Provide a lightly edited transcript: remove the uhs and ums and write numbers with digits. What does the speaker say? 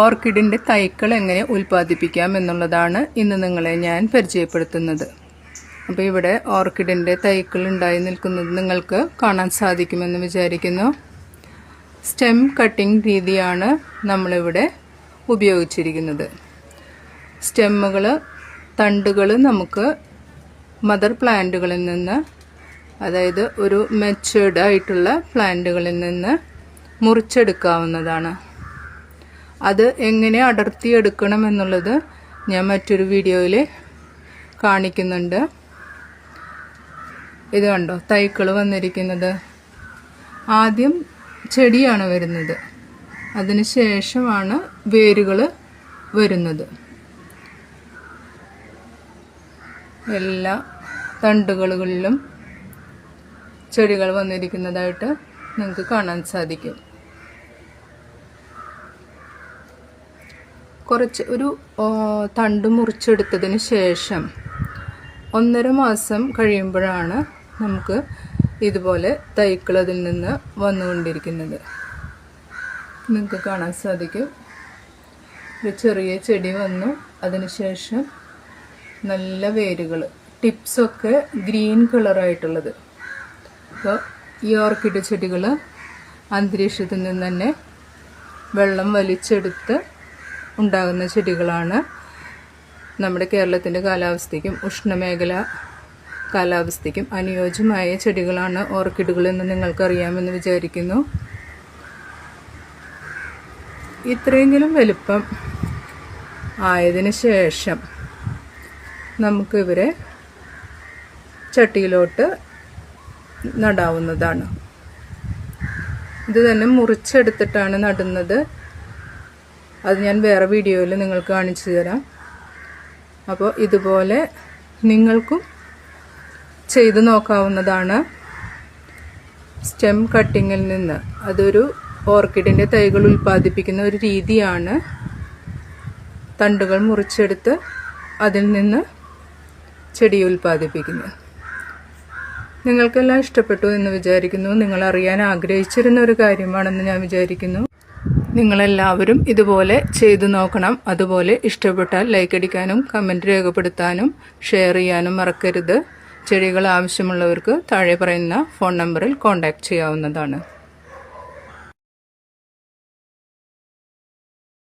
ഓർക്കിഡിൻ്റെ തൈകൾ എങ്ങനെ ഉൽപ്പാദിപ്പിക്കാം എന്നുള്ളതാണ് ഇന്ന് നിങ്ങളെ ഞാൻ പരിചയപ്പെടുത്തുന്നത്. അപ്പോൾ ഇവിടെ ഓർക്കിഡിൻ്റെ തൈകൾ ഉണ്ടായി നിൽക്കുന്നത് നിങ്ങൾക്ക് കാണാൻ സാധിക്കുമെന്ന് വിചാരിക്കുന്നു. സ്റ്റെം കട്ടിംഗ് രീതിയാണ് നമ്മളിവിടെ ഉപയോഗിച്ചിരിക്കുന്നത്. തണ്ടുകൾ നമുക്ക് മദർ പ്ലാന്റുകളിൽ നിന്ന്, അതായത് ഒരു മെച്ചേർഡ് ആയിട്ടുള്ള പ്ലാന്റുകളിൽ നിന്ന് മുറിച്ചെടുക്കാവുന്നതാണ്. അത് എങ്ങനെ അടർത്തിയെടുക്കണം എന്നുള്ളത് ഞാൻ മറ്റൊരു വീഡിയോയിൽ കാണിക്കുന്നുണ്ട്. ഇത് കണ്ടോ, തൈകൾ വന്നിരിക്കുന്നത്. ആദ്യം ചെടിയാണ് വരുന്നത്, അതിന് ശേഷമാണ് വേരുകൾ വരുന്നത്. എല്ലാ തണ്ടുകളിലും ചെടികൾ വന്നിരിക്കുന്നതായിട്ട് നിങ്ങൾക്ക് കാണാൻ സാധിക്കും. ഒരു തണ്ട് മുറിച്ചെടുത്തതിന് ശേഷം 1.5 മാസം കഴിയുമ്പോഴാണ് നമുക്ക് ഇതുപോലെ തൈകൾ അതിൽ നിന്ന് വന്നുകൊണ്ടിരിക്കുന്നത്. നിങ്ങൾക്ക് കാണാൻ സാധിക്കും. ഒരു ചെറിയ ചെടി വന്നു, അതിനുശേഷം നല്ല വേരുകൾ, ടിപ്സൊക്കെ ഗ്രീൻ കളറായിട്ടുള്ളത്. അപ്പോൾ ഈ ഓർക്കിഡ് ചെടികൾ അന്തരീക്ഷത്തിൽ നിന്ന് തന്നെ വെള്ളം വലിച്ചെടുത്ത് ഉണ്ടാകുന്ന ചെടികളാണ്. നമ്മുടെ കേരളത്തിൻ്റെ കാലാവസ്ഥയ്ക്കും ഉഷ്ണമേഖല കാലാവസ്ഥയ്ക്കും അനുയോജ്യമായ ചെടികളാണ് ഓർക്കിഡുകളെന്ന് നിങ്ങൾക്കറിയാമെന്ന് വിചാരിക്കുന്നു. ഇത്രയെങ്കിലും വലുപ്പം ആയതിനു ശേഷം നമുക്കിവരെ ചട്ടിയിലോട്ട് നടാവുന്നതാണ്. ഇത് തന്നെ മുറിച്ചെടുത്തിട്ടാണ് നടുന്നത്. അത് ഞാൻ വേറെ വീഡിയോയിൽ നിങ്ങൾക്ക് കാണിച്ചു തരാം. അപ്പോൾ ഇതുപോലെ നിങ്ങൾക്കും ചെയ്തു നോക്കാവുന്നതാണ്. സ്റ്റെം കട്ടിങ്ങിൽ നിന്ന് അതൊരു ഓർക്കിഡിൻ്റെ തൈകൾ ഉൽപ്പാദിപ്പിക്കുന്ന ഒരു രീതിയാണ്. തണ്ടുകൾ മുറിച്ചെടുത്ത് അതിൽ നിന്ന് ചെടി ഉൽപ്പാദിപ്പിക്കുന്നത്. നിങ്ങൾക്കെല്ലാം ഇഷ്ടപ്പെട്ടു എന്ന് വിചാരിക്കുന്നു. നിങ്ങൾ അറിയാൻ ആഗ്രഹിച്ചിരുന്ന ഒരു കാര്യമാണെന്ന് ഞാൻ വിചാരിക്കുന്നു. നിങ്ങളെല്ലാവരും ഇതുപോലെ ചെയ്തു നോക്കണം. അതുപോലെ ഇഷ്ടപ്പെട്ടാൽ ലൈക്ക് അടിക്കാനും കമൻറ്റ് രേഖപ്പെടുത്താനും ഷെയർ ചെയ്യാനും മറക്കരുത്. ചെടികൾ ആവശ്യമുള്ളവർക്ക് താഴെ പറയുന്ന ഫോൺ നമ്പറിൽ കോൺടാക്റ്റ് ചെയ്യാവുന്നതാണ്.